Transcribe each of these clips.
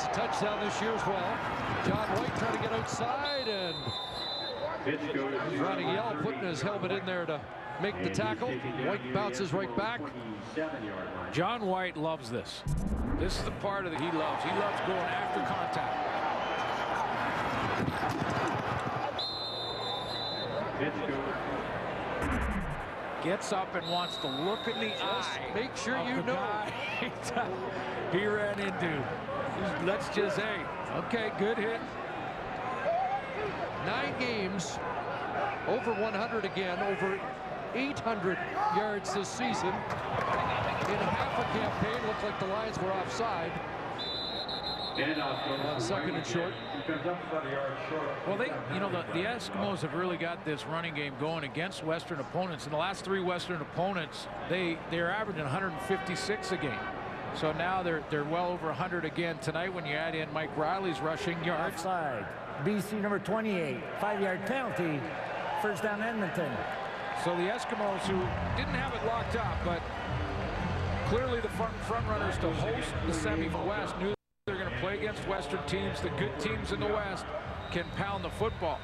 gets a touchdown this year as well. John White trying to get outside, and Ronnie Yell putting his helmet in there to make the tackle. White bounces right back. John White loves this. This is the part of it he loves. He loves going after contact. Gets up and wants to look in the eye. Make sure you know. He ran into. Let's just say, okay, good hit. 9 games, over 100 again, over 800 yards this season. In half a campaign, looked like the Lions were offside. On second and short. Well, the Eskimos have really got this running game going against Western opponents. In the last 3 Western opponents, they're averaging 156 a game. So now they're well over 100 again tonight when you add in Mike Riley's rushing yards. Offside. BC number 28, 5-yard penalty. First down Edmonton. So the Eskimos, who didn't have it locked up, but clearly the front runners to host the semi-west, knew they're going to play against Western teams. The good teams in the West can pound the football.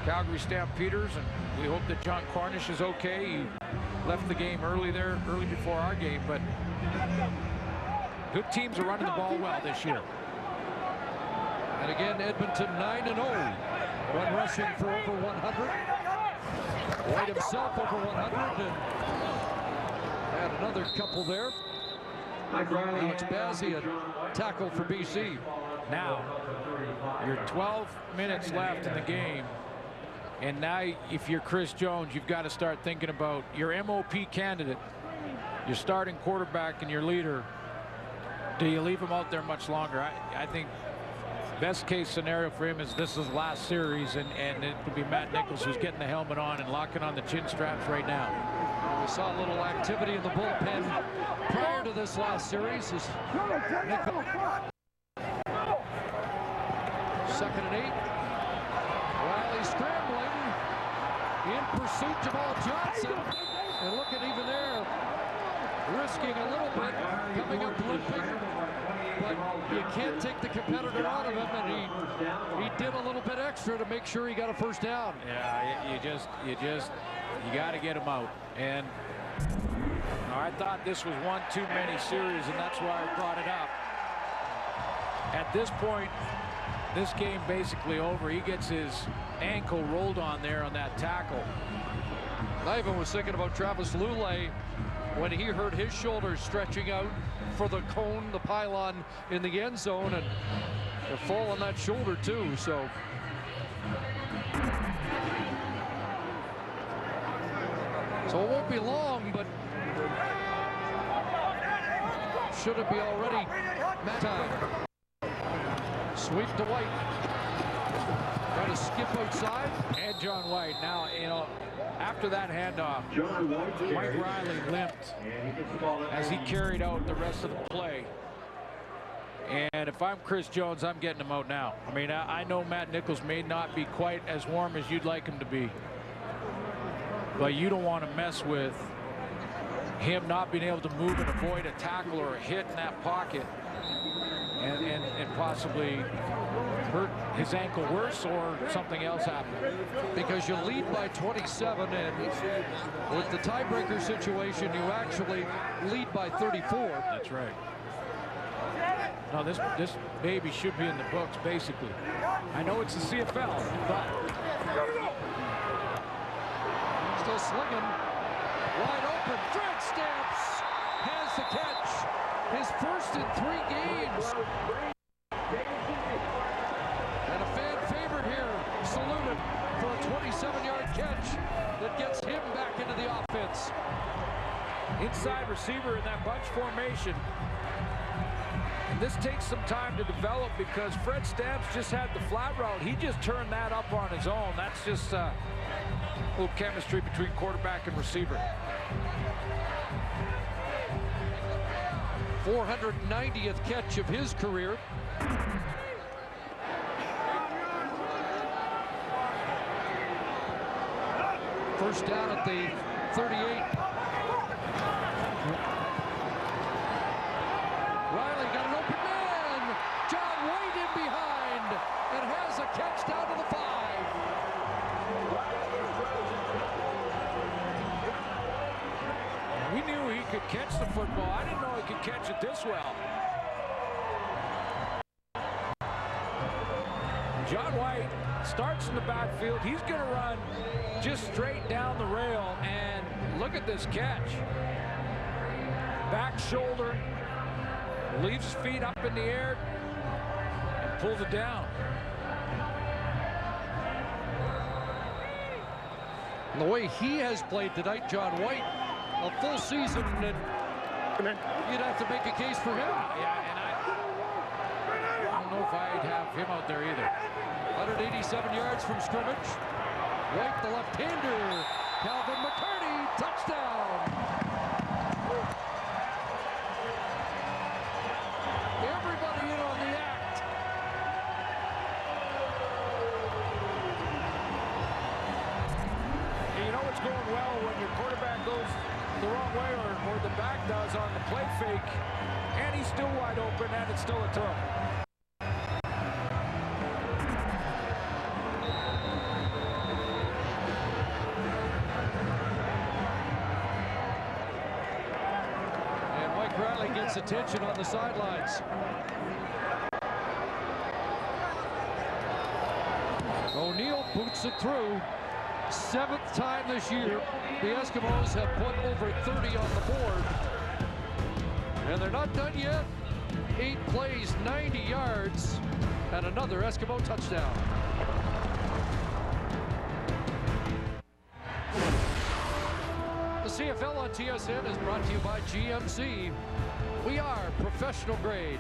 Calgary Stampeders, and we hope that John Cornish is okay. He left the game early before our game, but good teams are running the ball well this year. And again, Edmonton 9-0 when rushing for over 100. White himself over 100, and had another couple there. Alex Bazzi, a tackle for BC. Now, you're 12 minutes left in the game, and now if you're Chris Jones, you've got to start thinking about your MOP candidate, your starting quarterback and your leader. Do you leave him out there much longer? I think best case scenario for him is this is last series, and it would be Matt Nichols who's getting the helmet on and locking on the chin straps right now. We saw a little activity in the bullpen prior to this last series. Second and 8. Riley scrambling in pursuit. Jamal Johnson, and look at even there, risking a little bit, coming up limping. But you can't take the competitor out of him, and he did a little bit extra to make sure he got a first down. Yeah, you got to get him out. And I thought this was one too many series, and that's why I brought it up. At this point, this game basically over. He gets his ankle rolled on there on that tackle. I even was thinking about Travis Lulay when he hurt his shoulder stretching out for the cone, the pylon in the end zone, and a fall on that shoulder too. So it won't be long, but should it be already time? Sweep to White. Got to skip outside. And John White. Now, after that handoff, Mike Riley limped as he carried out the rest of the play. And if I'm Chris Jones, I'm getting him out now. I mean, I know Matt Nichols may not be quite as warm as you'd like him to be, but you don't want to mess with him not being able to move and avoid a tackle or a hit in that pocket and possibly hurt his ankle worse or something else happen. Because you lead by 27, and with the tiebreaker situation, you actually lead by 34. That's right. No, this baby should be in the books, basically. I know it's the CFL, but still slinging, wide open. Fred Stamps has the catch, his first in 3 games. And a fan favorite here, saluted for a 27-yard catch that gets him back into the offense. Inside receiver in that bunch formation. And this takes some time to develop because Fred Stamps just had the flat route. He just turned that up on his own. That's just a little chemistry between quarterback and receiver. 490th catch of his career. First down at the 38. Riley got an open man. John White baseball. I didn't know he could catch it this well. John White starts in the backfield. He's going to run just straight down the rail, and look at this catch. Back shoulder, leaves his feet up in the air, and pulls it down. And the way he has played tonight, John White, a full season, and you'd have to make a case for him. Yeah, and I don't know if I'd have him out there either. 187 yards from scrimmage. White, the left-hander. Calvin McCarty, touchdown. Everybody in on the act. You know it's going well when your quarterback goes the wrong way, or the back does on the play fake, and he's still wide open, and it's still a throw. Gets attention on the sidelines. O'Neal boots it through. 7th time this year the Eskimos have put over 30 on the board. And they're not done yet. 8 plays, 90 yards, and another Eskimo touchdown. The CFL on TSN is brought to you by GMC. We are professional grade.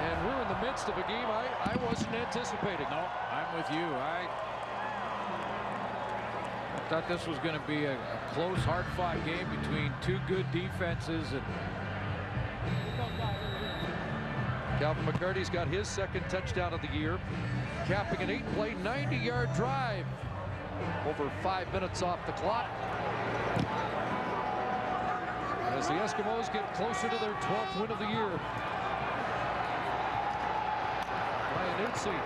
And we're in the midst of a game I wasn't anticipating. No, I'm with you. I thought this was going to be a close, hard-fought game between two good defenses. And Calvin McCarty's got his 2nd touchdown of the year, capping an 8-play, 90-yard drive. Over 5 minutes off the clock. As the Eskimos get closer to their 12th win of the year. Ryan Utsi.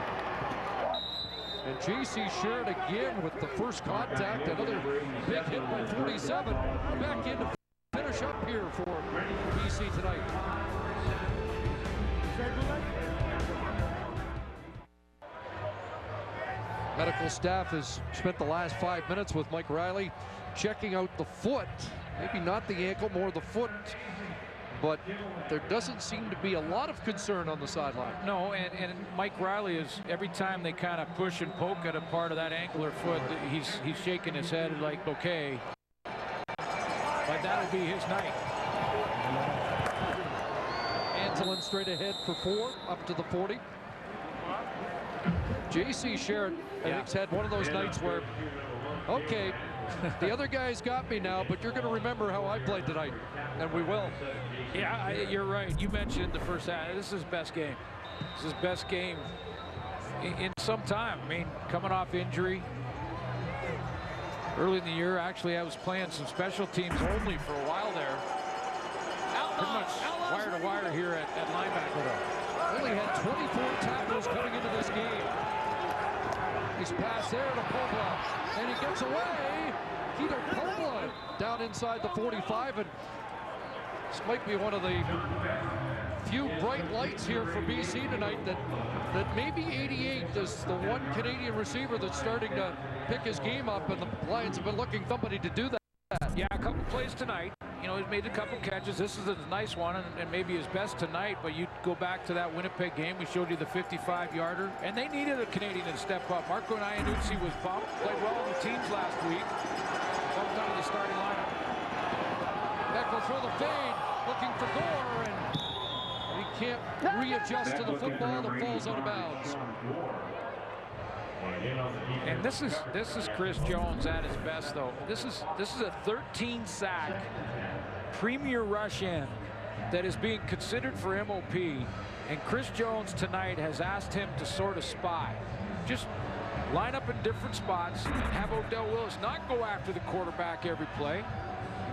And J.C. Sherritt again with the first contact. Another big hit by 47. Back in to finish up here for BC tonight. Medical staff has spent the last 5 minutes with Mike Riley checking out the foot. Maybe not the ankle, more the foot. But there doesn't seem to be a lot of concern on the sideline. No, and Mike Riley is, every time they kind of push and poke at a part of that ankle or foot, he's shaking his head like, okay. But that'll be his night. Antolin straight ahead for 4, up to the 40. J.C. Sherritt, I think's had one of those nights where, okay, the other guy's got me now, but you're going to remember how I played tonight, and we will. Yeah, you're right. You mentioned the first half. This is his best game. This is his best game in some time. I mean, coming off injury early in the year. Actually, I was playing some special teams only for a while there. Pretty much wire to wire here at linebacker, though. Only had 24 tackles coming into this game. He's passed there to Pobla, and he gets away. Peter Pobla down inside the 45, and this might be one of the few bright lights here for BC tonight, that maybe 88 is the one Canadian receiver that's starting to pick his game up, and the Lions have been looking for somebody to do that. Yeah, a couple plays tonight. You know, he's made a couple catches. This is a nice one, and maybe his best tonight, but you go back to that Winnipeg game. We showed you the 55-yarder, and they needed a Canadian to step up. Marco Iannuzzi was bumped, played well on the teams last week. Bumped out of the starting lineup. Beck will throw the fade, looking for Gore, and he can't readjust to the football that falls out of bounds. And this is Chris Jones at his best, though. This is a 13-sack premier rush end that is being considered for MOP, and Chris Jones tonight has asked him to sort of spy. Just line up in different spots and have Odell Willis not go after the quarterback every play.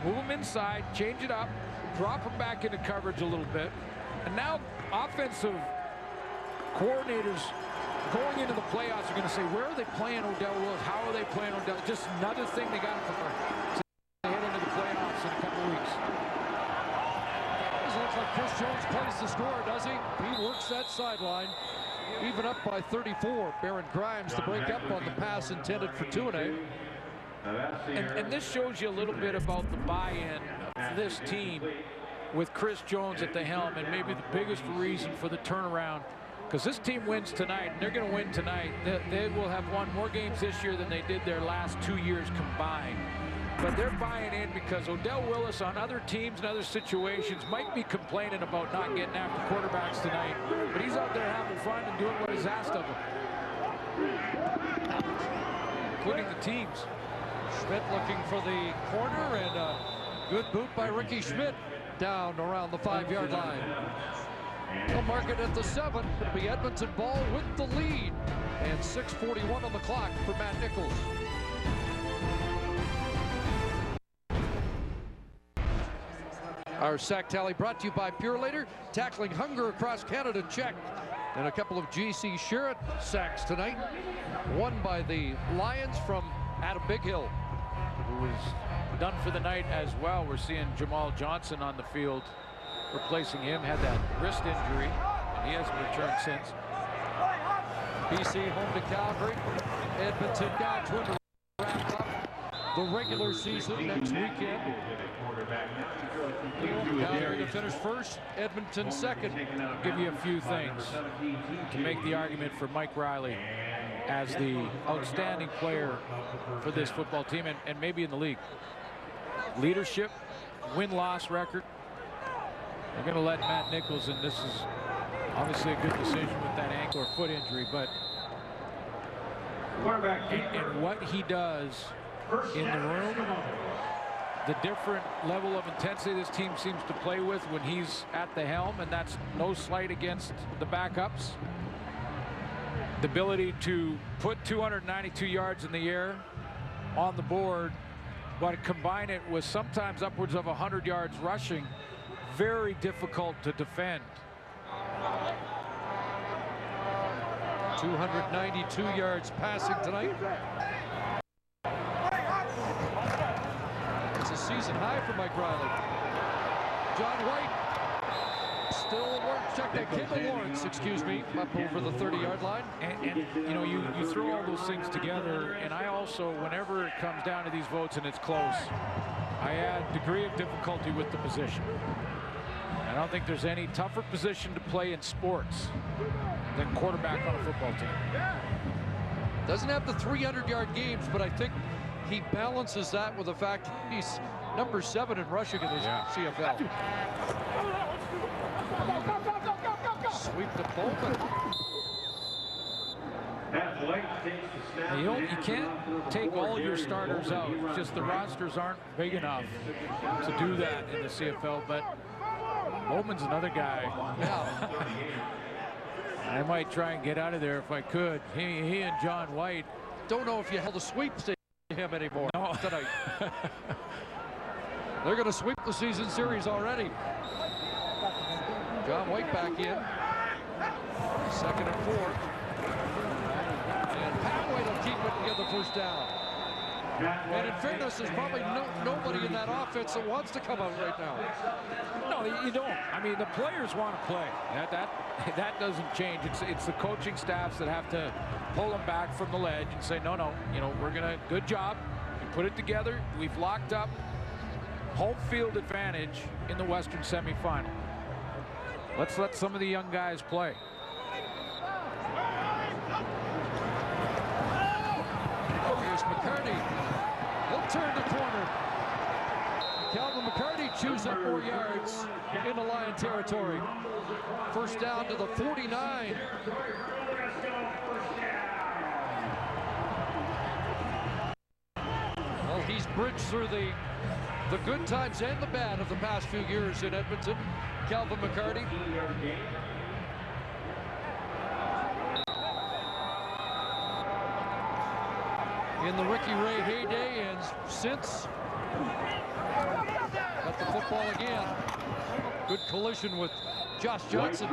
Move him inside, change it up, drop him back into coverage a little bit. And now offensive coordinators going into the playoffs, you're going to say, where are they playing Odell Willis? How are they playing Odell? Just another thing they got to head into the playoffs in a couple of weeks. It looks like Chris Jones plays the score, does he? He works that sideline. Even up by 34. Baron Grimes to break up on the pass intended for Tune. And this shows you a little bit about the buy-in of this team with Chris Jones at the helm, and maybe the biggest reason for the turnaround, because this team wins tonight, and they're going to win tonight. They will have won more games this year than they did their last 2 years combined. But they're buying in because Odell Willis on other teams and other situations might be complaining about not getting after quarterbacks tonight, but he's out there having fun and doing what is asked of him, including the teams. Schmidt looking for the corner, and a good boot by Ricky Schmidt down around the 5-yard line. They'll mark it at the 7. It'll be Edmonton ball with the lead, and 6:41 on the clock for Matt Nichols. Our sack tally brought to you by Purelator, tackling hunger across Canada. Check. And a couple of G.C. Sherritt sacks tonight. One by the Lions from Adam Bighill, who was done for the night as well. We're seeing Jamal Johnson on the field, replacing him. Had that wrist injury, and he hasn't returned since. BC home to Calgary. Edmonton down to wrap up the regular season next weekend. Calgary to finish first, Edmonton second. I'll give you a few things to make the argument for Mike Riley as the outstanding player for this football team, and maybe in the league. Leadership, win-loss record. They're going to let Matt Nichols, and this is obviously a good decision with that ankle or foot injury, but and what he does in the room, the different level of intensity this team seems to play with when he's at the helm, and that's no slight against the backups. The ability to put 292 yards in the air on the board, but combine it with sometimes upwards of 100 yards rushing, very difficult to defend. 292 yards passing tonight. It's a season high for Mike Riley. John White still check that. Kendall Lawrence, excuse me, up over the 30-yard line. And you know, you throw all those things together, and I also, whenever it comes down to these votes and it's close, I add degree of difficulty with the position. I don't think there's any tougher position to play in sports than quarterback on a football team. Doesn't have the 300-yard games, but I think he balances that with the fact he's number 7 in rushing in the CFL. Sweep to Bowman. You can't take all your starters out. It's just the rosters aren't big enough to do that in the CFL, but Bowman's another guy. Yeah. I might try and get out of there if I could. He and John White. Don't know if you held a sweep to him anymore tonight. They're going to sweep the season series already. John White back in. 2nd and 4. And Pat White will keep it together first down. And in fairness, there's probably nobody in that offense that wants to come out right now. No, you don't. I mean, the players want to play. That doesn't change. It's the coaching staffs that have to pull them back from the ledge and say, no, you know, we're gonna, good job. We put it together. We've locked up home field advantage in the Western semifinal. Let's let some of the young guys play. Here's McCarty. He'll turn the corner. Calvin McCarty chews up more yards in the Lion territory. First down to the 49. Well, he's bridged through the good times and the bad of the past few years in Edmonton. Calvin McCarty. In the Ricky Ray heyday, and since got the football again. Good collision with Josh Johnson.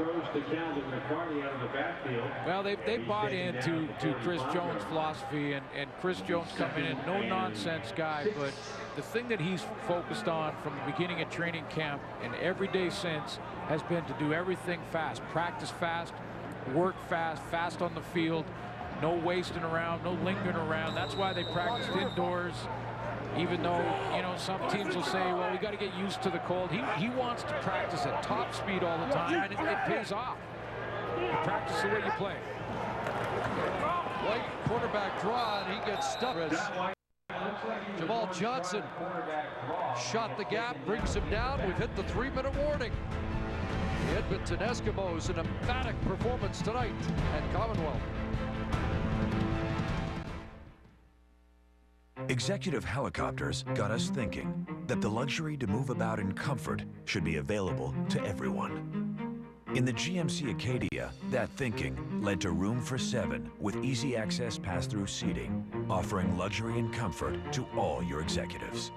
Well, they bought into Chris Jones' philosophy, and Chris Jones coming in, no-nonsense guy, but the thing that he's focused on from the beginning of training camp and every day since has been to do everything fast, practice fast, work fast, fast on the field, no wasting around, no lingering around. That's why they practiced indoors, even though, you know, some teams will say, well, we got to get used to the cold. He wants to practice at top speed all the time, and it pays off. You practice the way you play. White quarterback draw, and he gets stuck. Jamal Johnson shot the gap, brings him down. We've hit the 3-minute warning. The Edmonton Eskimos, an emphatic performance tonight at Commonwealth. Executive helicopters got us thinking that the luxury to move about in comfort should be available to everyone. In the GMC Acadia, that thinking led to room for 7 with easy access pass-through seating, offering luxury and comfort to all your executives.